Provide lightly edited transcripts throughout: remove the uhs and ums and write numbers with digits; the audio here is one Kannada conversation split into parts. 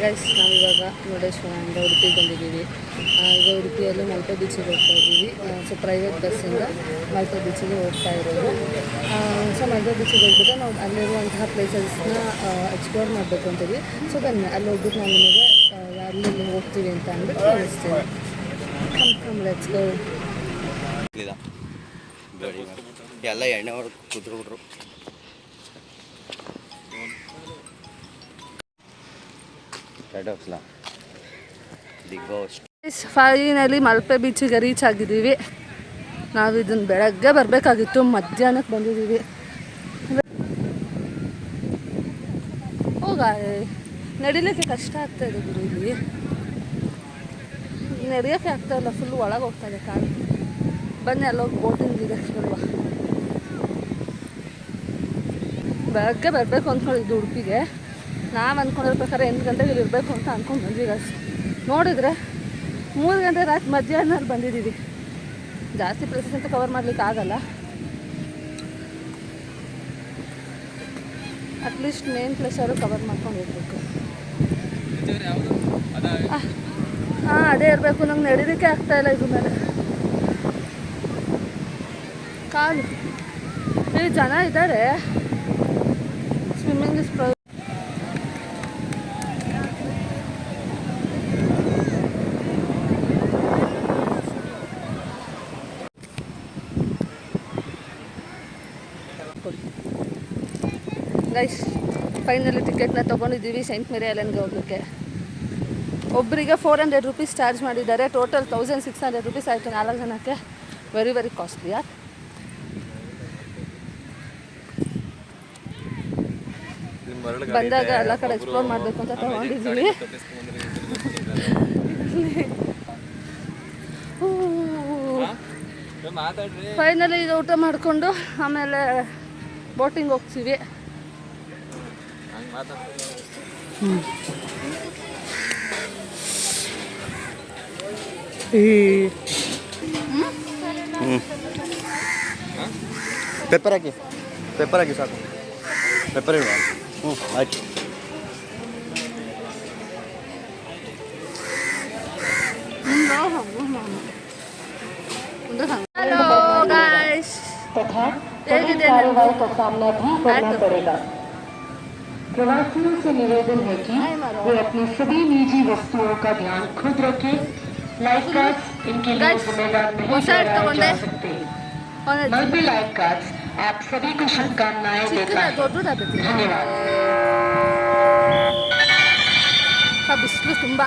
ಗೈಸ್ ನಾವಿವಾಗ ಮುರುಡೇಶ್ವರದಿಂದ ಉಡುಪಿಗೆ ಬಂದಿದ್ದೀವಿ. ಈಗ ಉಡುಪಿಯಲ್ಲಿ ಮಲ್ಪೆ ಬೀಚಿಗೆ ಹೋಗ್ತಾ ಇದ್ದೀವಿ. ಸೊ ಪ್ರೈವೇಟ್ ಬಸ್ಸಿಂದ ಮಲ್ಪೆ ಬೀಚಿಗೆ ಹೋಗ್ತಾ ಇರೋದು. ಸೊ ಮಲ್ಪೆ ಬೀಚಿಗೆ ಹೋಗ್ಬಿಟ್ಟು ನಾವು ಅಲ್ಲಿರುವಂತಹ ಪ್ಲೇಸಸ್ನ ಎಕ್ಸ್ಪ್ಲೋರ್ ಮಾಡಬೇಕು ಅಂತೀವಿ. ಸೊ ಬನ್ನಿ ಅಲ್ಲಿ ಹೋಗ್ಬಿಟ್ಟು ನಾನು ನಿಮಗೆ ಅಲ್ಲಿ ಹೋಗ್ತೀವಿ ಅಂತ ಅಂದ್ಬಿಟ್ಟು ತಿಳಿಸ್ತೀನಿ. Come let's go. ಎಲ್ಲ ಎಣ್ಣೆ ಹೊಡೆದು ಕುದ್ರುಬಿಟ್ರು. ಫೈನಲಿ ಮಲ್ಪೆ ಬೀಚಿಗೆ ರೀಚ್ ಆಗಿದ್ದೀವಿ. ನಾವು ಇದನ್ನು ಬೆಳಗ್ಗೆ ಬರಬೇಕಾಗಿತ್ತು, ಮಧ್ಯಾಹ್ನಕ್ಕೆ ಬಂದಿದ್ದೀವಿ. ಹೋಗ ನಡಿಲಿಕ್ಕೆ ಕಷ್ಟ ಆಗ್ತಾಯಿದೆ ಗುರು. ಇಲ್ಲಿ ನಡೆಯೋಕ್ಕೆ ಆಗ್ತಾಯಿಲ್ಲ, ಫುಲ್ ಒಳಗೆ ಹೋಗ್ತಾಯಿದೆ ಕಾಲು. ಬನ್ನಿ ಅಲ್ಲೋಗಿ ಬೋಟಿಂಗ್ ಇದೆ ಸ್ವಲ್ಪ. ಬೆಳಗ್ಗೆ ಬರಬೇಕು ಅಂದ್ಕೊಂಡಿದ್ದು ಉಡುಪಿಗೆ. ನಾವು ಅಂದ್ಕೊಂಡಿರೋ ಪ್ರಕಾರ 8 ಗಂಟೆಗೆ ಇಲ್ಲಿ ಇರಬೇಕು ಅಂತ ಅಂದ್ಕೊಂಡು ಬಂದ್ವಿ. ನೋಡಿದರೆ 3 ಗಂಟೆ ರಾತ್ರಿ ಮಧ್ಯಾಹ್ನದಲ್ಲಿ ಬಂದಿದ್ದೀವಿ. ಜಾಸ್ತಿ ಪ್ಲೇಸಸ್ ಅಂತ ಕವರ್ ಮಾಡ್ಲಿಕ್ಕೆ ಆಗಲ್ಲ. ಅಟ್ಲೀಸ್ಟ್ ಮೇನ್ ಪ್ಲೇಸ್ ಅವರು ಕವರ್ ಮಾಡ್ಕೊಂಡು ಹೋಗ್ಬೇಕು. ಹಾಂ ಅದೇ ಇರಬೇಕು. ನಂಗೆ ನಡೀಲಿಕ್ಕೆ ಆಗ್ತಾಯಿಲ್ಲ ಇದ್ರ ಮೇಲೆ ಕಾಲು. ಇಲ್ಲಿ ಜನ ಇದ್ದಾರೆ. ಸ್ವಿಮ್ಮಿಂಗ್ ಇಸ್ ಗೈಸ್ ಫೈನಲಿ ಟಿಕೆಟ್ನ ತೊಗೊಂಡಿದ್ದೀವಿ ಸೈಂಟ್ ಮೇರಿ ಐಲ್ಯಾಂಡ್ಗೆ ಹೋಗಲಿಕ್ಕೆ. ಒಬ್ಬರಿಗೆ 400 ರುಪೀಸ್ ಚಾರ್ಜ್ ಮಾಡಿದ್ದಾರೆ. ಟೋಟಲ್ 1600 ರುಪೀಸ್ ಆಯಿತು 4 ಜನಕ್ಕೆ. Very very costly. ಬಂದಾಗ ಎಲ್ಲ ಕಡೆ ಎಕ್ಸ್ಪ್ಲೋರ್ ಮಾಡಬೇಕು ಅಂತ ತೊಗೊಂಡಿದ್ದೀವಿ. ಫೈನಲಿ ಈಗ ಊಟ ಮಾಡಿಕೊಂಡು ಆಮೇಲೆ ಬೋಟಿಂಗ್ ಹೋಗ್ತೀವಿ. ಪೆಪ್ಪರ್ ಹಾಕಿ ಸಾಕು. ಪೆಪ್ಪರ್ ಇಲ್ವಾ? ಆಯ್ತು. हेलो गाइस, हेगिदे का सामना भी करना पड़ेगा। प्रवासियों से निवेदन है कि वे अपनी सभी निजी वस्तुओं का ध्यान खुद रखें। लाइफ गार्ड्स इनके लिए जिम्मेदार नहीं ठहराए जा सकते। मल्पे लाइफ गार्ड्स आप सभी को शुभकामनाएं देता है। धन्यवाद. ಬಿಸಿಲು ತುಂಬ.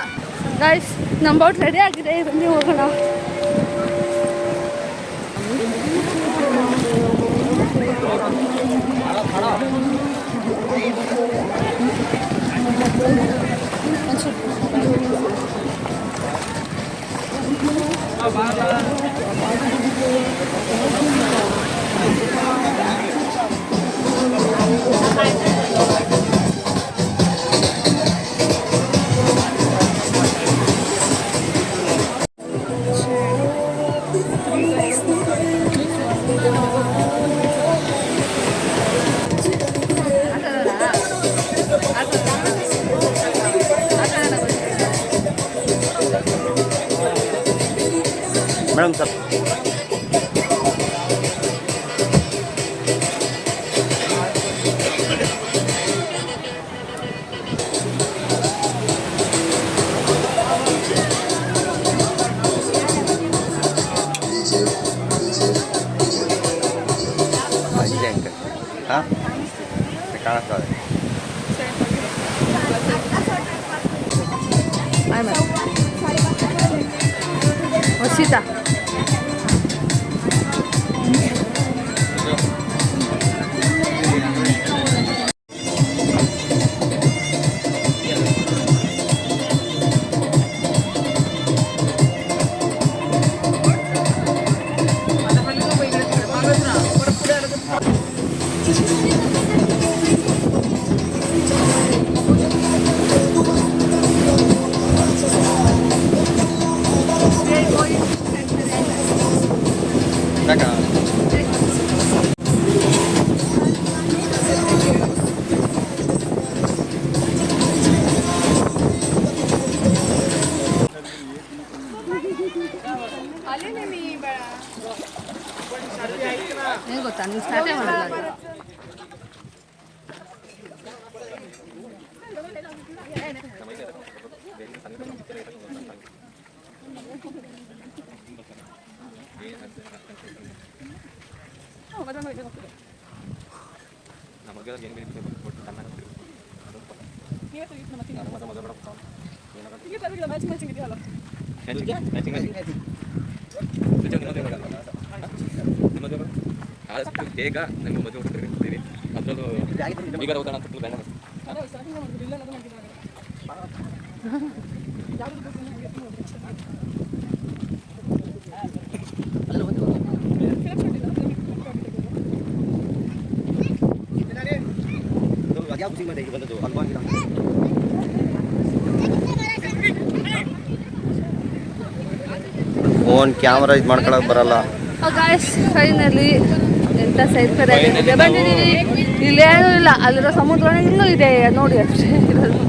ಗೈಸ್ ನಮ್ಮ ಬೋಟ್ ರೆಡಿ ಆಗಿದೆ, ಬನ್ನಿ ಹೋಗೋಣ. ಮೇಡಮ್ ಸರ್ ಹಾಂ ಕಾಣಿಸ್ತದೆ. ವಸಿತಾ ಏನು ಗೊತ್ತಾ ನೀವು ಸ್ಟಾರ್ಟೇ ಮಾಡಲ್ಲ ಅದು. ಆದಷ್ಟು ಬೇಗ ನಮಗೆ ಮದುವೆ ಹುಡುಕ್ತೀವಿ ಅದರಲ್ಲೂ ಈಗ ಹೋಗೋಣ ಅಂತ ಬೇಡ ಫೋನ್ ಕ್ಯಾಮ್ರಾ ಇದು ಮಾಡ್ಕೊಳಕ್ಕೆ ಬರಲ್ಲ. ಗಾಯ್ಸ್ ಫೈನಲಿ ಎಂಥ ಸೈಡ್ ಕಡೆ ಬಂದಿದ್ದೀವಿ. ಇಲ್ಲೇನೂ ಇಲ್ಲ, ಅಲ್ಲಿರೋ ಸಮುದ್ರ ಇನ್ನೂ ಇದೆ ನೋಡಿ ಅಷ್ಟೇ ಇರೋದು,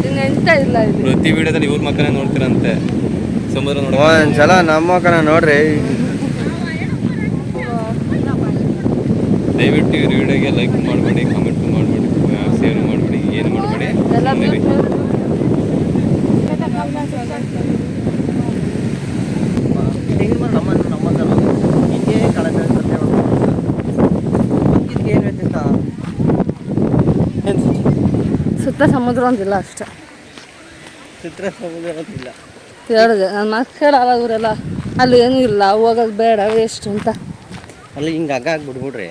ಇನ್ನೆಂತ ಇಲ್ಲ ಇಲ್ಲಿ. ಪ್ರತಿ ವಿಡಿಯೋದಲ್ಲಿ ಇವ್ರ ಮಕ್ಕಳೇ ನೋಡ್ತೀರಂತೆ ಸಮುದ್ರ ನೋಡಿ. ಒಂದ್ಸಲ ನಮ್ಮ ಮಕ್ಕಳ ನೋಡ್ರಿ. ದಯವಿಟ್ಟು ಇವ್ರ ವಿಡಿಯೋಗೆ ಲೈಕ್ ಮಾಡಬೇಡಿ, ಕಾಮೆಂಟ್ ಮಾಡಬೇಡಿ, ಶೇರ್ ಮಾಡಬೇಡಿ, ಏನು ಮಾಡಬೇಡಿ. ಎಲ್ಲ ಸುತ್ತ ಸಮುದ್ರ ಒಂದಿಲ್ಲ ಅಷ್ಟೇ. ಚಿತ್ರ ಸಮುದ್ರ ಇಲ್ಲ ಹೇಳಿದೆ ನನ್ನ ಮಾತು ಕೇಳಲ್ಲ ಇವರೆಲ್ಲ, ಅಲ್ಲಿ ಏನೂ ಇಲ್ಲ, ಹೋಗೋದು ಬೇಡ ವೇಸ್ಟ್ ಅಂತ. ಅಲ್ಲಿ ಹಿಂಗೆ ಹಗ್ಗ ಬಿಡ್ಬಿಡ್ರಿ.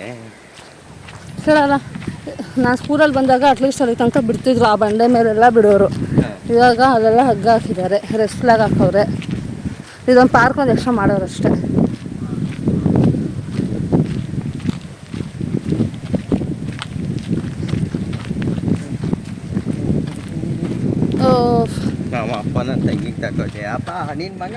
ಕೇಳಲ್ಲ. ನಾನು ಸ್ಕೂಲಲ್ಲಿ ಬಂದಾಗ ಅಟ್ಲೀಸ್ಟ್ ಅಲ್ಲಿ ತನಕ ಬಿಡ್ತಿದ್ರು, ಆ ಬಂಡೆ ಮೇಲೆಲ್ಲ ಬಿಡೋರು. ಇವಾಗ ಅಲ್ಲೆಲ್ಲ ಹಗ್ಗ ಹಾಕಿದ್ದಾರೆ, ರೆಸ್ಟ್ ಫ್ಲಾಗ್ ಹಾಕವ್ರೆ. ಇದೊಂದು ಪಾರ್ಕ್ ಒಂದು ಎಕ್ಸ್ಟ್ರಾ ಮಾಡೋರು ಅಷ್ಟೇ. ನಮ್ಮ ಅಪ್ಪನ ತಂಗಿಗೆ ತಗೋತೆ ಅಪ್ಪ ನಿನ್ನ ಮಗ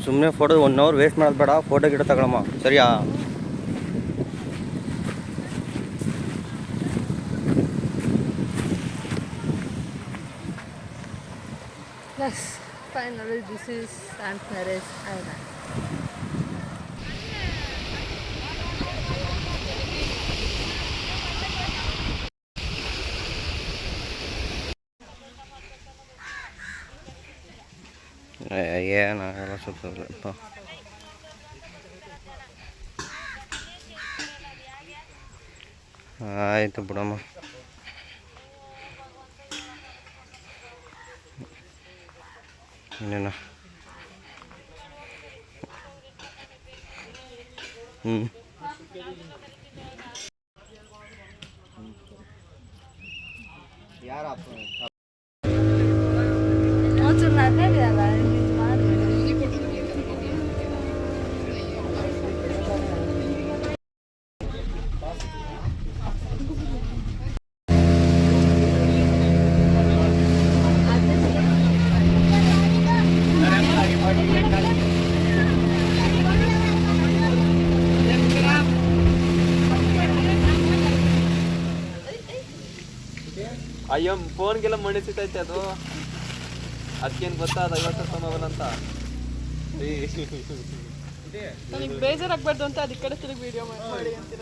ಸುಮ್ಮನೆ ಫೋಟೋ 1 ಅವರ್ ವೇಸ್ಟ್ ಮಾಡೋದು ಬೇಡ, ಫೋಟೋ ಗಿಡ ತಗೊಳಮ್ಮ ಸರಿಯಾ. Yes, finally this is St. Mary's Island. ಏನಾಗಲ್ಲ ಸ್ವಲ್ಪ ಆಯಿತು ಬಿಡಮ್ಮ. ಇನ್ನೇನು ಒಂಚೂರು ನಡ್ಕೊಂಡಿರಲ್ಲ ಮಾಡಿ. ಅಯ್ಯೋ ಫೋನ್ಗೆಲ್ಲ ಮಣಿಸಿತೈತೆ ಅದು, ಅದಕ್ಕೇನು ಗೊತ್ತಾ ಅದು 50 ರೂಪಾಯಿ ಮೊಬೈಲ್ ಅಂತ. ನನಗೆ ಬೇಜಾರಾಗಬಾರ್ದು ಅಂತ ಅದಕ್ಕೆ ಕಡೆ ತಿರುಗಿ ವಿಡಿಯೋ ಮಾಡಿ ಅಂತೀರ.